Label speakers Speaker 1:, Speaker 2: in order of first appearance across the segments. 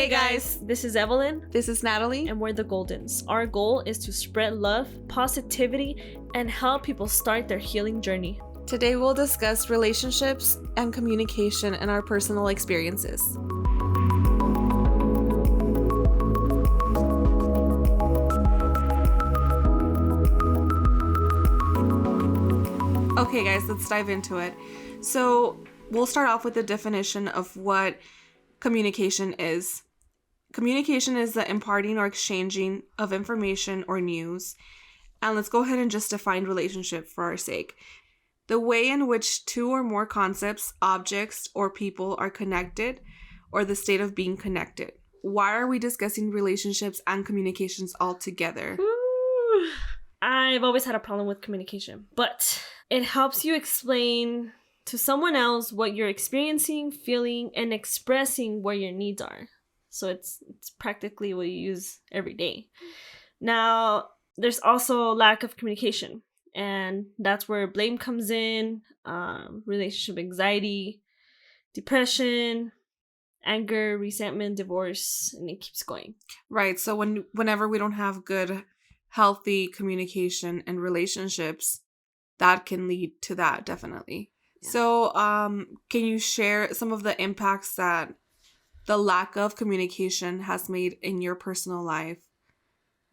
Speaker 1: Hey guys,
Speaker 2: this is Evelyn.
Speaker 1: this is Natalie.
Speaker 2: And we're the Goldens. Our goal is to spread love, positivity, and help people start their healing journey.
Speaker 1: Today we'll discuss relationships and communication and our personal experiences. Okay guys, let's dive into it. So we'll start off with the definition of what communication is. Communication is the imparting or exchanging of information or news. And let's go ahead and just define relationship for our sake. The way in which two or more concepts, objects, or people are connected, or the state of being connected. Why are we discussing relationships and communications all together?
Speaker 2: Ooh. I've always had a problem with communication, but it helps you explain to someone else what you're experiencing, feeling, and expressing where your needs are. So it's practically what you use every day. Now, there's also lack of communication. And that's where blame comes in, relationship anxiety, depression, anger, resentment, divorce, and it keeps going.
Speaker 1: Right. So whenever we don't have good, healthy communication and relationships, that can lead to that, definitely. Yeah. So can you share some of the impacts that the lack of communication has made in your personal life?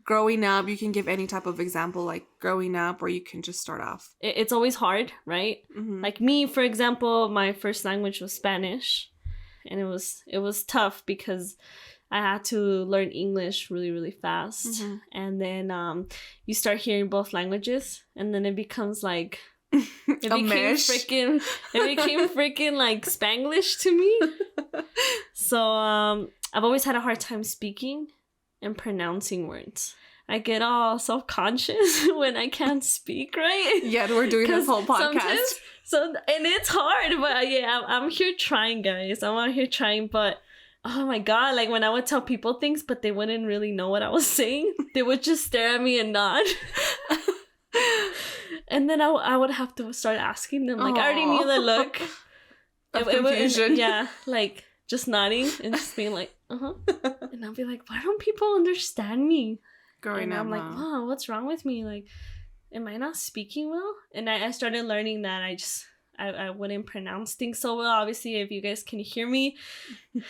Speaker 1: Growing up, you can give any type of example, like growing up, or you can just start off.
Speaker 2: It's always hard, right?
Speaker 1: Mm-hmm.
Speaker 2: Like me, for example, my first language was Spanish, and it was tough because I had to learn English really, really fast. Mm-hmm. And then you start hearing both languages, and then it becomes like it became freaking like Spanglish to me. So I've always had a hard time speaking and pronouncing words. I get all self-conscious when I can't speak right.
Speaker 1: Yeah, we're doing this whole podcast.
Speaker 2: And it's hard, but yeah, I'm here trying, guys. I'm out here trying, but oh my god, like when I would tell people things, but they wouldn't really know what I was saying, they would just stare at me and nod. And then I would have to start asking them. Like, I already knew the look.
Speaker 1: Of confusion.
Speaker 2: Yeah, like just nodding and just being like, uh-huh. And I'll be like, why don't people understand me?
Speaker 1: Growing up,
Speaker 2: I'm like, wow, what's wrong with me? Like, am I not speaking well? And I started learning that I wouldn't pronounce things so well. Obviously, if you guys can hear me,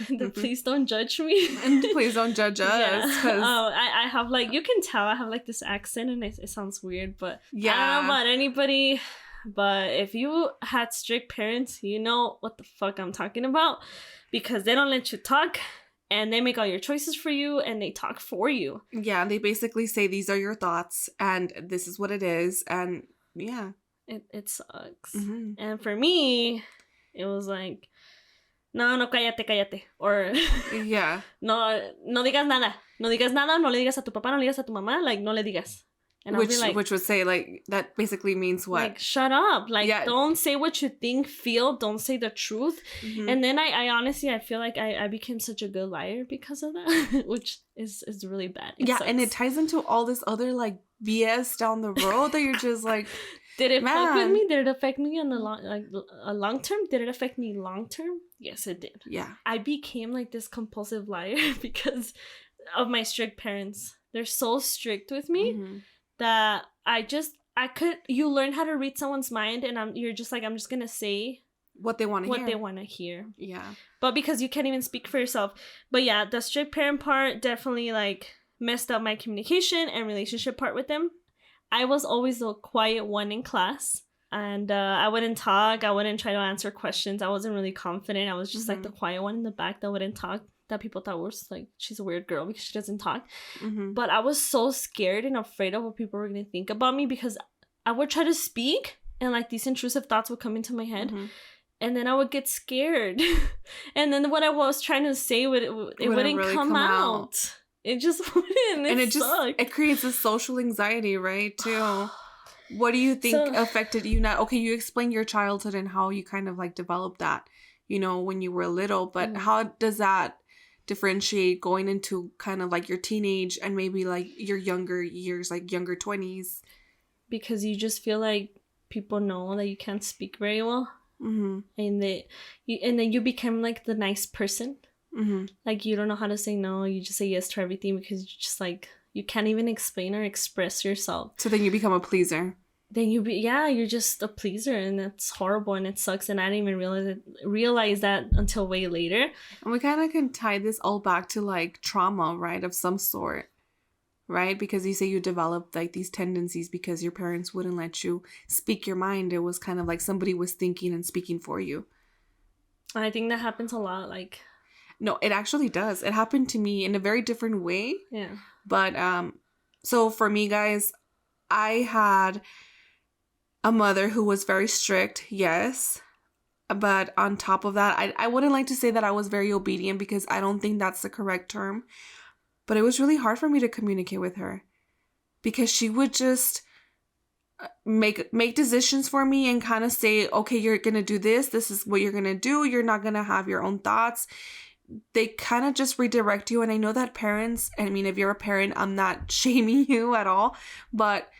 Speaker 2: then please don't judge me.
Speaker 1: And please don't judge us.
Speaker 2: Yeah. I have like, you can tell I have like this accent and it sounds weird, but yeah. I don't know about anybody. But if you had strict parents, you know what the fuck I'm talking about. Because they don't let you talk. And they make all your choices for you and they talk for you. Yeah,
Speaker 1: they basically say these are your thoughts and this is what it is. And yeah.
Speaker 2: It sucks. Mm-hmm. And for me, it was like, no, cállate. Or,
Speaker 1: yeah.
Speaker 2: no digas nada. No digas nada, no le digas a tu papá, no le digas a tu mamá. Like, no le digas. And
Speaker 1: which would say, like, that basically means what?
Speaker 2: Like, shut up. Like, don't say what you think, feel. Don't say the truth. Mm-hmm. And then I honestly, I feel like I became such a good liar because of that, which is really bad.
Speaker 1: It sucks. And it ties into all this other, like, BS down the road that you're just like,
Speaker 2: did it fuck with me? Did it affect me on the long term? Did it affect me long term? Yes, it did.
Speaker 1: Yeah.
Speaker 2: I became, like, this compulsive liar because of my strict parents. They're so strict with me. Mm-hmm. That you learn how to read someone's mind and you're just like, I'm just going to say
Speaker 1: what they want
Speaker 2: to hear.
Speaker 1: Yeah.
Speaker 2: But because you can't even speak for yourself. But yeah, the strict parent part definitely like messed up my communication and relationship part with them. I was always the quiet one in class and I wouldn't talk. I wouldn't try to answer questions. I wasn't really confident. I was just like the quiet one in the back that wouldn't talk. That people thought was like, she's a weird girl because she doesn't talk. Mm-hmm. But I was so scared and afraid of what people were going to think about me because I would try to speak and like these intrusive thoughts would come into my head. Mm-hmm. And then I would get scared. And then what I was trying to say, it wouldn't really come out. It just wouldn't. And
Speaker 1: it creates a social anxiety, right, too. What do you think affected you now? Okay, you explained your childhood and how you kind of like developed that, you know, when you were little. But how does that differentiate going into kind of like your teenage and maybe like your younger years, like younger 20s?
Speaker 2: Because you just feel like people know that you can't speak very well. Mm-hmm. And then you become like the nice person.
Speaker 1: Mm-hmm.
Speaker 2: Like, you don't know how to say no. You just say yes to everything because you just like, you can't even explain or express yourself.
Speaker 1: So then you become a pleaser.
Speaker 2: Then you're just a pleaser, and that's horrible and it sucks. And I didn't even realize that until way later.
Speaker 1: And we kind of can tie this all back to like trauma, right? Of some sort, right? Because you say you developed like these tendencies because your parents wouldn't let you speak your mind. It was kind of like somebody was thinking and speaking for you.
Speaker 2: I think that happens a lot. Like,
Speaker 1: no, it actually does. It happened to me in a very different way.
Speaker 2: Yeah.
Speaker 1: But so for me, guys, I had a mother who was very strict, yes. But on top of that, I wouldn't like to say that I was very obedient because I don't think that's the correct term. But it was really hard for me to communicate with her because she would just make decisions for me and kind of say, okay, you're going to do this. This is what you're going to do. You're not going to have your own thoughts. They kind of just redirect you. And I know that parents, I mean, if you're a parent, I'm not shaming you at all, but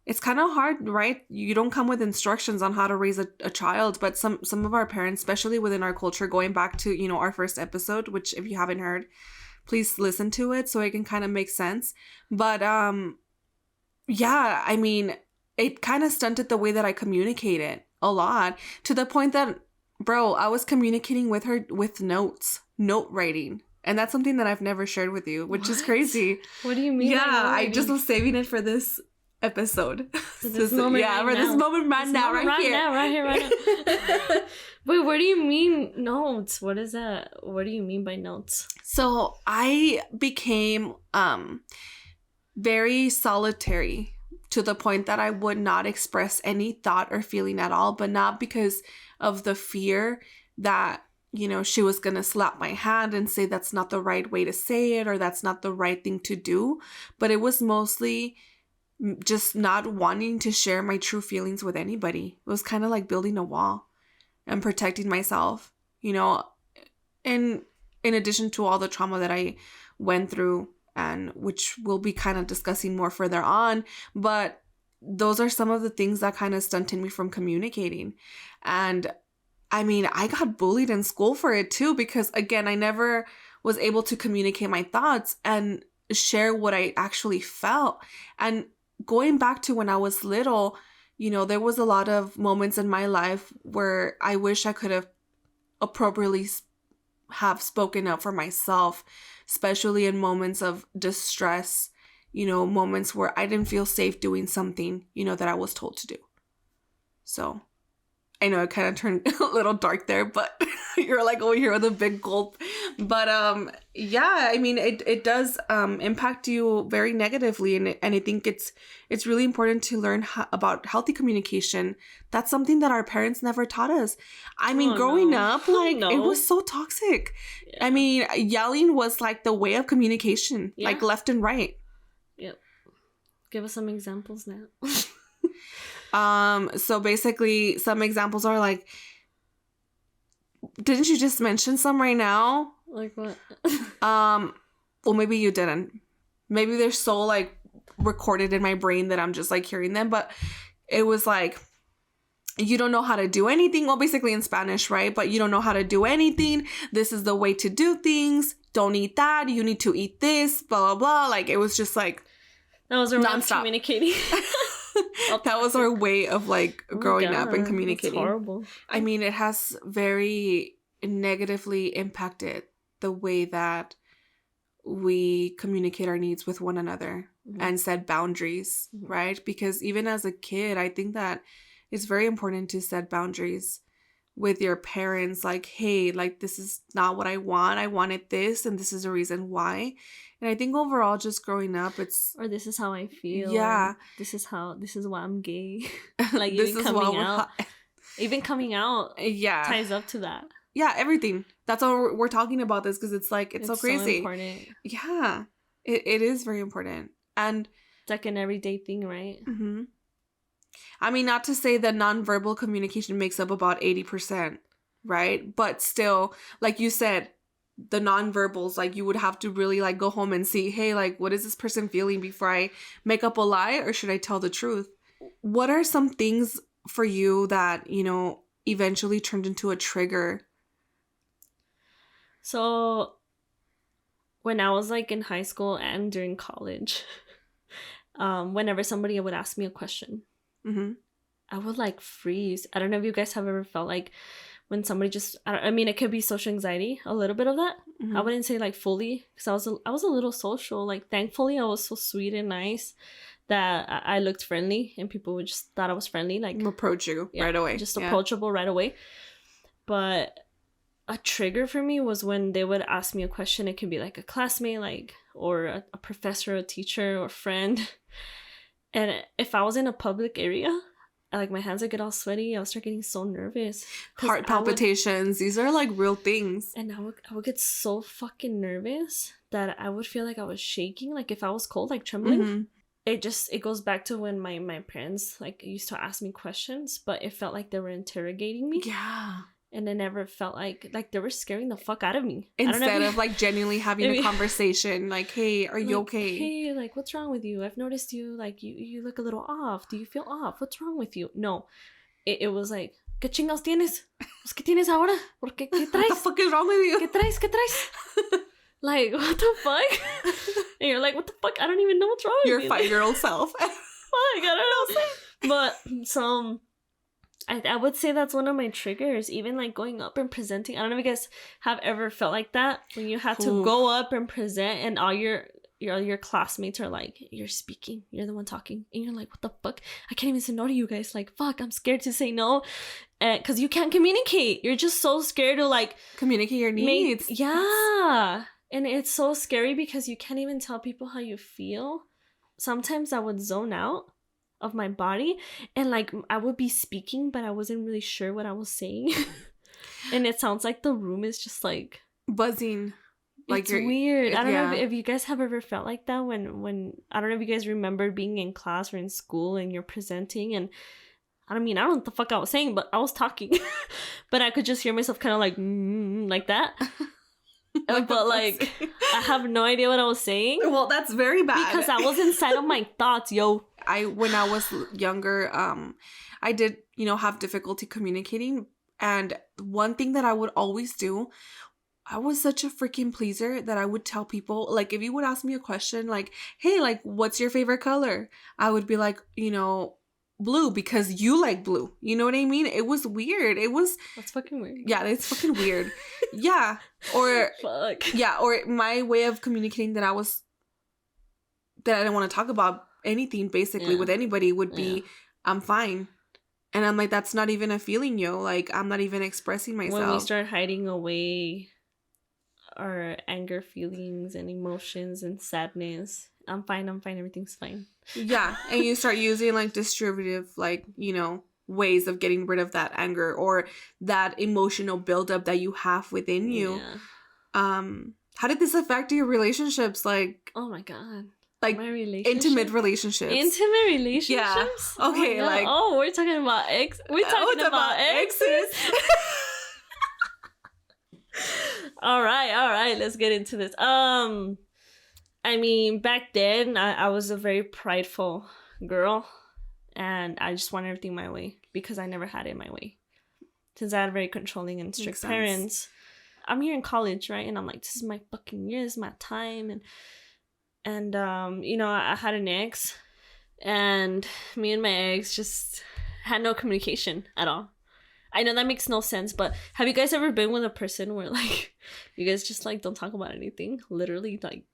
Speaker 1: it's kind of hard, right? You don't come with instructions on how to raise a child, but some of our parents, especially within our culture, going back to, you know, our first episode, which if you haven't heard, please listen to it so it can kind of make sense. But yeah, I mean, it kind of stunted the way that I communicated a lot, to the point that, bro, I was communicating with her with note writing. And that's something that I've never shared with you, which is crazy.
Speaker 2: What do you mean?
Speaker 1: Yeah, I just was saving it for this episode.
Speaker 2: For this moment right now, right here. Wait, what do you mean notes? What is that? What do you mean by notes?
Speaker 1: So I became very solitary to the point that I would not express any thought or feeling at all, but not because of the fear that, you know, she was going to slap my hand and say that's not the right way to say it or that's not the right thing to do. But it was mostly just not wanting to share my true feelings with anybody. It was kind of like building a wall and protecting myself, you know, and in addition to all the trauma that I went through, and which we'll be kind of discussing more further on. But those are some of the things that kind of stunted me from communicating. And I mean, I got bullied in school for it too, because again, I never was able to communicate my thoughts and share what I actually felt. And going back to when I was little, you know, there was a lot of moments in my life where I wish I could have appropriately have spoken up for myself, especially in moments of distress, you know, moments where I didn't feel safe doing something, you know, that I was told to do. So I know it kind of turned a little dark there, but you're like over here with a big gulp. But yeah, I mean, it does impact you very negatively, and I think it's really important to learn about healthy communication. That's something that our parents never taught us. I mean, growing up, like it was so toxic. Yeah. I mean, yelling was like the way of communication, like left and right.
Speaker 2: Yep. Give us some examples now.
Speaker 1: So basically some examples are like, didn't you just mention some right now?
Speaker 2: Like what?
Speaker 1: Well, maybe you didn't. Maybe they're so like recorded in my brain that I'm just like hearing them, but it was like, you don't know how to do anything. Well, basically in Spanish, right? But you don't know how to do anything. This is the way to do things. Don't eat that. You need to eat this, blah, blah, blah. Like, it was just like,
Speaker 2: that was our way of communicating.
Speaker 1: That was our way of like growing up and communicating.
Speaker 2: That's horrible.
Speaker 1: I mean, it has very negatively impacted the way that we communicate our needs with one another and set boundaries, right? Because even as a kid, I think that it's very important to set boundaries with your parents. Like, hey, like, this is not what I want. I wanted this, and this is the reason why. And I think overall, just growing up, it's...
Speaker 2: Or this is how I feel.
Speaker 1: Yeah.
Speaker 2: This is why I'm gay. Like,
Speaker 1: this
Speaker 2: even coming out ties up to that.
Speaker 1: Yeah, everything. That's why we're talking about this, because it's like, it's so crazy.
Speaker 2: So important.
Speaker 1: Yeah. It is very important. And...
Speaker 2: it's like an everyday thing, right?
Speaker 1: Mm-hmm. I mean, not to say that nonverbal communication makes up about 80%, right? But still, like you said, the nonverbals, like, you would have to really like go home and see, hey, like, what is this person feeling before I make up a lie, or should I tell the truth? What are some things for you that, you know, eventually turned into a trigger?
Speaker 2: So when I was like in high school and during college, whenever somebody would ask me a question, I would like freeze. I don't know if you guys have ever felt like when somebody just, I mean, it could be social anxiety, a little bit of that. I wouldn't say like fully, because I was a little social. Like, thankfully, I was so sweet and nice that I looked friendly, and people would just thought I was friendly. Like,
Speaker 1: approach you right away.
Speaker 2: Just approachable right away. But a trigger for me was when they would ask me a question. It could be like a classmate, like, or a professor, a teacher, or friend. And if I was in a public area, like, my hands would get all sweaty. I would start getting so nervous.
Speaker 1: Heart palpitations. These are like real things.
Speaker 2: And I would get so fucking nervous that I would feel like I was shaking. Like, if I was cold, like trembling. It goes back to when my parents like used to ask me questions, but it felt like they were interrogating me.
Speaker 1: Yeah.
Speaker 2: And it never felt like they were scaring the fuck out of me.
Speaker 1: Instead of like genuinely having a conversation, like, hey, are you okay?
Speaker 2: Hey, like, what's wrong with you? I've noticed you, like, you look a little off. Do you feel off? What's wrong with you? No. It was like, ¿qué chingados tienes? ¿Qué tienes ahora? ¿Qué traes?
Speaker 1: What the fuck is wrong with you?
Speaker 2: ¿Qué traes? Like, what the fuck? And you're like, what the fuck? I don't even know what's wrong with me.
Speaker 1: Your 5-year-old self.
Speaker 2: Fuck, I don't know. But, so, I would say that's one of my triggers. Even, like, going up and presenting. I don't know if you guys have ever felt like that. When you have to go up and present and all your classmates are like, you're speaking. You're the one talking. And you're like, what the fuck? I can't even say no to you guys. Like, fuck, I'm scared to say no. Because you can't communicate. You're just so scared to, like...
Speaker 1: communicate your needs.
Speaker 2: Yeah. And it's so scary because you can't even tell people how you feel. Sometimes I would zone out of my body and like I would be speaking, but I wasn't really sure what I was saying. And it sounds like the room is just like
Speaker 1: buzzing. Like,
Speaker 2: it's weird. I don't know if you guys have ever felt like that when I don't know if you guys remember being in class or in school and you're presenting, and I don't know what the fuck I was saying, but I was talking. But I could just hear myself kind of like that. But like, I have no idea what I was saying.
Speaker 1: Well, that's very bad.
Speaker 2: Because I was inside of my thoughts, yo.
Speaker 1: When I was younger, I did, have difficulty communicating. And one thing that I would always do, I was such a freaking pleaser that I would tell people, like, if you would ask me a question, like, hey, like, what's your favorite color? I would be like, blue, because you like blue. You know what I mean? It was weird.
Speaker 2: That's fucking weird.
Speaker 1: Yeah, it's fucking weird. Yeah. Or
Speaker 2: fuck.
Speaker 1: Yeah, or my way of communicating that I didn't want to talk about anything basically with anybody would be, I'm fine. And I'm like, that's not even a feeling, yo. Like, I'm not even expressing myself.
Speaker 2: When we start hiding away our anger feelings and emotions and sadness, I'm fine, everything's fine.
Speaker 1: Yeah, and you start using like distributive, like, ways of getting rid of that anger or that emotional buildup that you have within you. Yeah. How did this affect your relationships? Like,
Speaker 2: oh my god,
Speaker 1: like
Speaker 2: my relationship?
Speaker 1: Intimate relationships.
Speaker 2: Yeah.
Speaker 1: Okay,
Speaker 2: like, oh, we're talking about We're talking about exes. All right. Let's get into this. I mean, back then, I was a very prideful girl, and I just wanted everything my way because I never had it my way. Since I had very controlling and strict parents. I'm here in college, right? And I'm like, this is my fucking year, this is my time. And I had an ex, and me and my ex just had no communication at all. I know that makes no sense, but have you guys ever been with a person where, like, you guys just, like, don't talk about anything? Literally, like,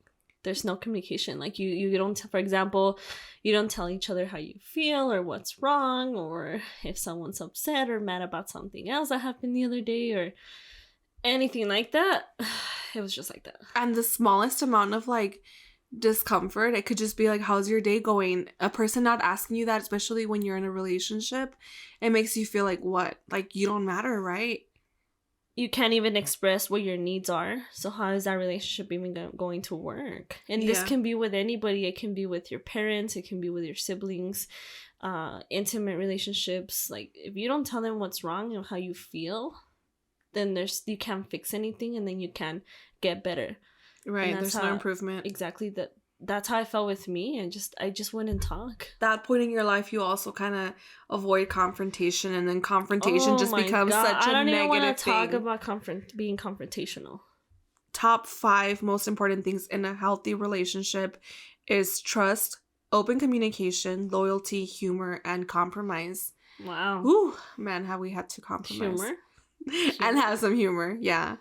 Speaker 2: there's no communication. Like, you don't, for example, you don't tell each other how you feel or what's wrong, or if someone's upset or mad about something else that happened the other day or anything like that. It was just like that. And
Speaker 1: the smallest amount of, like, discomfort, it could just be like, how's your day going? A person not asking you that, especially when you're in a relationship, it makes you feel like, what? Like, you don't matter, right?
Speaker 2: You can't even express what your needs are. So how is that relationship even going to work? And this can be with anybody. It can be with your parents. It can be with your siblings. Intimate relationships. Like, if you don't tell them what's wrong and how you feel, then you can't fix anything, and then you can't get better.
Speaker 1: Right. There's no improvement.
Speaker 2: Exactly. That's how I felt with me, and I just wouldn't talk.
Speaker 1: That point in your life, you also kind of avoid confrontation, and then confrontation just becomes such a negative thing.
Speaker 2: I don't even want to talk about being confrontational.
Speaker 1: top 5 most important things in a healthy relationship is trust, open communication, loyalty, humor, and compromise.
Speaker 2: Wow.
Speaker 1: Ooh, man, have we had to compromise.
Speaker 2: Humor?
Speaker 1: And have some humor. Yeah.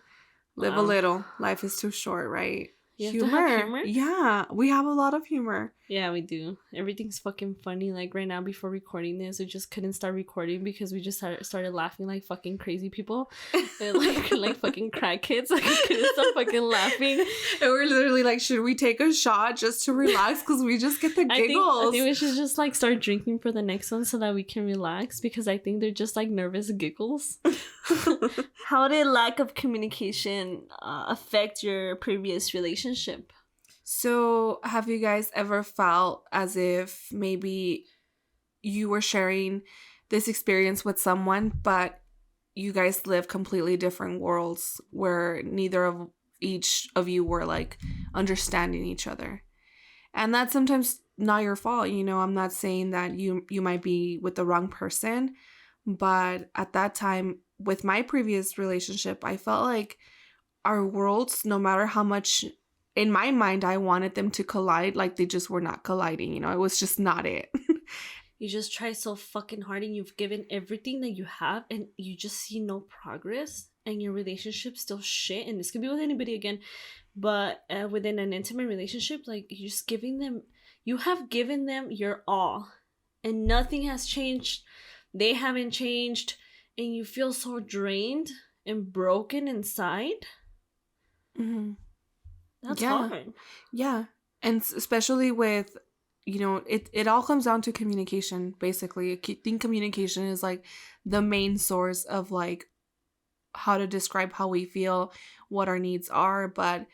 Speaker 1: Live a
Speaker 2: Wow.
Speaker 1: little. Life is too short, right?
Speaker 2: You have to have humor?
Speaker 1: Yeah, we have a lot of humor.
Speaker 2: Yeah, we do. Everything's fucking funny. Like right now, before recording this, we just couldn't start recording because we just started laughing like fucking crazy people, and like fucking crackheads. Like we couldn't stop fucking laughing.
Speaker 1: And we're literally like, should we take a shot just to relax? Because we just get the giggles.
Speaker 2: I think we should just like start drinking for the next one so that we can relax, because I think they're just like nervous giggles. How did lack of communication affect your previous relationship?
Speaker 1: So, have you guys ever felt as if maybe you were sharing this experience with someone, but you guys live completely different worlds where neither of each of you were like understanding each other? And that's sometimes not your fault. You know, I'm not saying that you might be with the wrong person, but at that time with my previous relationship, I felt like our worlds, no matter how much in my mind I wanted them to collide, like they just were not colliding. You know, it was just not it.
Speaker 2: You just try so fucking hard and you've given everything that you have and you just see no progress and your relationship's still shit. And this could be with anybody again, but within an intimate relationship, like you're just you have given them your all and nothing has changed. They haven't changed and you feel so drained and broken inside.
Speaker 1: Mm-hmm.
Speaker 2: That's hard.
Speaker 1: Yeah. And especially with, you know, it all comes down to communication, basically. I think communication is like the main source of like how to describe how we feel, what our needs are. But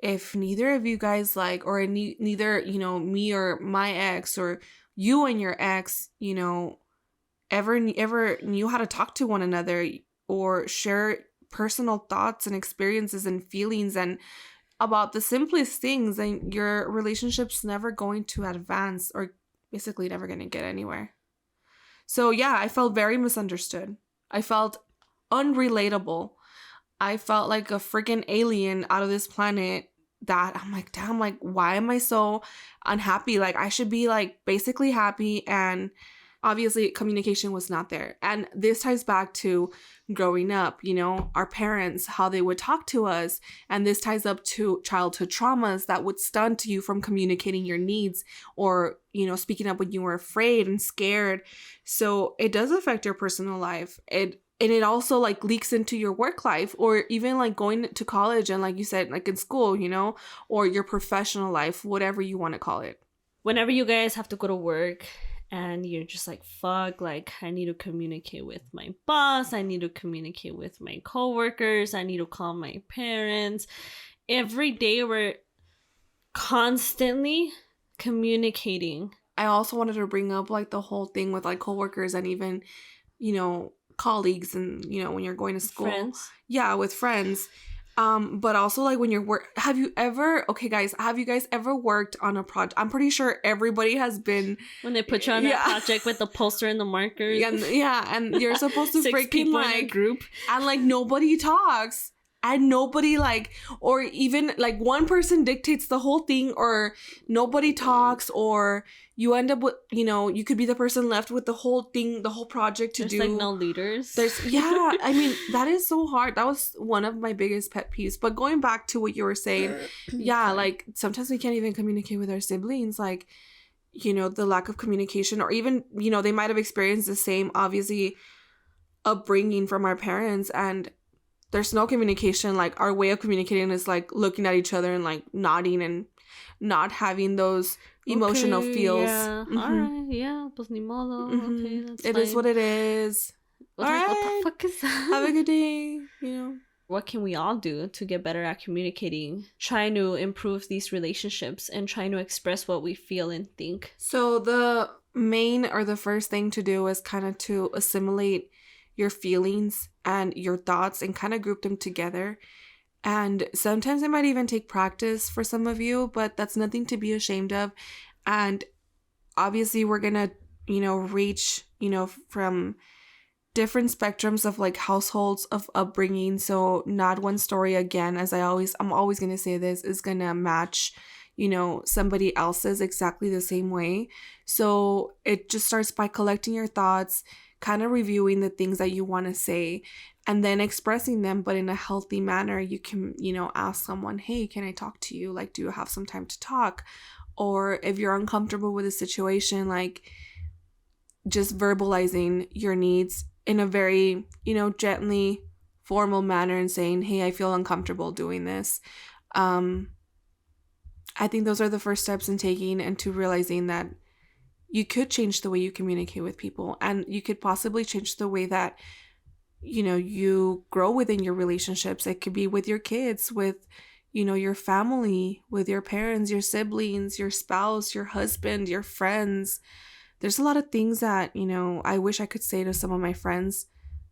Speaker 1: if neither of you guys like, or neither, you know, me or my ex or you and your ex, you know, ever knew how to talk to one another or share personal thoughts and experiences and feelings and about the simplest things, then your relationship's never going to advance or basically never going to get anywhere. So yeah, I felt very misunderstood. I felt unrelatable. I felt like a freaking alien out of this planet that I'm like, damn, like, why am I so unhappy? Like, I should be like basically happy, and obviously communication was not there. And this ties back to growing up, you know, our parents, how they would talk to us. And this ties up to childhood traumas that would stunt you from communicating your needs or, you know, speaking up when you were afraid and scared. So it does affect your personal life. And it also like leaks into your work life or even like going to college and like you said, like in school, you know, or your professional life, whatever you want to call it.
Speaker 2: Whenever you guys have to go to work and you're just like, fuck, like I need to communicate with my boss. I need to communicate with my coworkers. I need to call my parents. Every day we're constantly communicating. I
Speaker 1: also wanted to bring up like the whole thing with like coworkers and even, you know, colleagues and, you know, when you're going to school.
Speaker 2: Friends.
Speaker 1: Yeah, with friends. But also like when you're have you guys ever worked on a project? I'm pretty sure everybody has been
Speaker 2: when they put you on a project with the poster and the markers.
Speaker 1: And you're supposed to
Speaker 2: 6
Speaker 1: freaking
Speaker 2: people
Speaker 1: like
Speaker 2: in a group
Speaker 1: and like nobody talks and nobody like, or even like one person dictates the whole thing or nobody talks, or you end up with, you know, you could be the person left with the whole thing, the whole project to do.
Speaker 2: There's like no leaders.
Speaker 1: I mean, that is so hard. That was one of my biggest pet peeves. But going back to what you were saying, yeah, like sometimes we can't even communicate with our siblings, like, you know, the lack of communication, or even, you know, they might have experienced the same, obviously, upbringing from our parents, and there's no communication. Like our way of communicating is like looking at each other and like nodding and not having those emotional feels.
Speaker 2: Yeah. Mm-hmm. All right. Yeah. Pues ni modo.
Speaker 1: Mm-hmm.
Speaker 2: Okay. That's
Speaker 1: it
Speaker 2: fine.
Speaker 1: is what it is.
Speaker 2: All
Speaker 1: right.
Speaker 2: What the fuck is that?
Speaker 1: Have a good day. You know.
Speaker 2: What can we all do to get better at communicating, trying to improve these relationships and trying to express what we feel and think?
Speaker 1: So the main or the first thing to do is kind of to assimilate your feelings and your thoughts and kind of group them together. And sometimes it might even take practice for some of you, but that's nothing to be ashamed of. And obviously we're going to, you know, reach, you know, from different spectrums of like households of upbringing. So not one story, again, as I'm always going to say this, is going to match, you know, somebody else's exactly the same way. So it just starts by collecting your thoughts, kind of reviewing the things that you want to say, and then expressing them, but in a healthy manner. You can, you know, ask someone, hey, can I talk to you? Like, do you have some time to talk? Or if you're uncomfortable with a situation, like just verbalizing your needs in a very, you know, gently formal manner and saying, hey, I feel uncomfortable doing this. I think those are the first steps in taking into realizing that you could change the way you communicate with people, and you could possibly change the way that, you know, you grow within your relationships. It could be with your kids, with, you know, your family, with your parents, your siblings, your spouse, your husband, your friends. There's a lot of things that, you know, I wish I could say to some of my friends,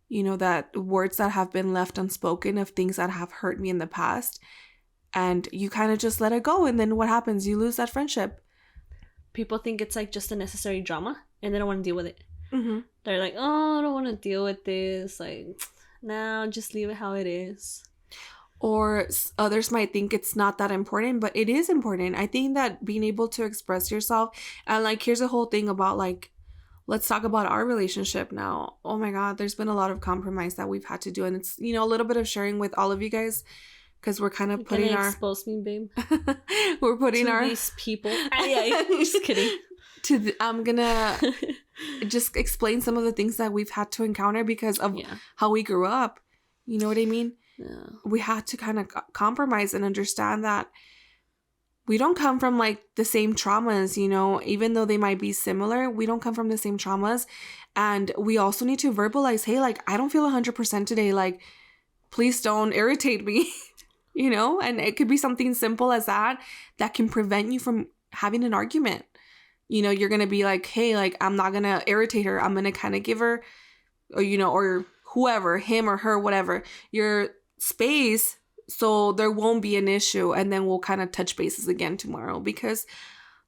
Speaker 1: you know, that words that have been left unspoken of things that have hurt me in the past. And you kind of just let it go. And then what happens? You lose that friendship.
Speaker 2: People think it's like just a necessary drama and they don't want to deal with it.
Speaker 1: Mm-hmm.
Speaker 2: They're like, oh, I don't want to deal with this. Like, no, just leave it how it is.
Speaker 1: Or others might think it's not that important, but it is important. I think that being able to express yourself, and like, here's a whole thing about like, let's talk about our relationship now. Oh my God, there's been a lot of compromise that we've had to do. And it's, you know, a little bit of sharing with all of you guys, because we're kind of putting our...
Speaker 2: expose me, babe.
Speaker 1: We're putting
Speaker 2: to these people. Just kidding.
Speaker 1: I'm gonna just explain some of the things that we've had to encounter because of how we grew up. You know what I mean?
Speaker 2: Yeah.
Speaker 1: We had to kind of compromise and understand that we don't come from like the same traumas, you know, even though they might be similar, we don't come from the same traumas. And we also need to verbalize, hey, like, I don't feel 100% today. Like, please don't irritate me, you know? And it could be something simple as that can prevent you from having an argument. You know, you're going to be like, hey, like, I'm not going to irritate her. I'm going to kind of give her, or, you know, or whoever, him or her, whatever, your space, so there won't be an issue. And then we'll kind of touch bases again tomorrow, because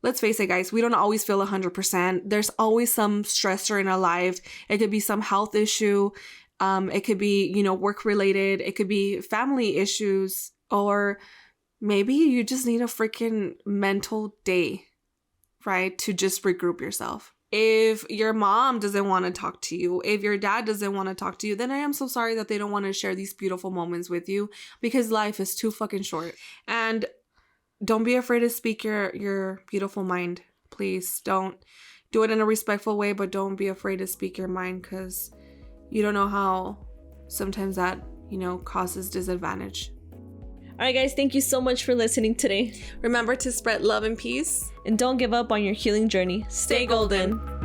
Speaker 1: let's face it, guys, we don't always feel 100%. There's always some stressor in our life. It could be some health issue. It could be, you know, work related. It could be family issues, or maybe you just need a freaking mental day, right? To just regroup yourself. If your mom doesn't want to talk to you, if your dad doesn't want to talk to you, then I am so sorry that they don't want to share these beautiful moments with you, because life is too fucking short. And don't be afraid to speak your beautiful mind. Please don't do it in a respectful way, but don't be afraid to speak your mind, because you don't know how sometimes that, you know, causes disadvantage.
Speaker 2: All right, guys, thank you so much for listening today.
Speaker 1: Remember to spread love and peace.
Speaker 2: And don't give up on your healing journey. Stay golden.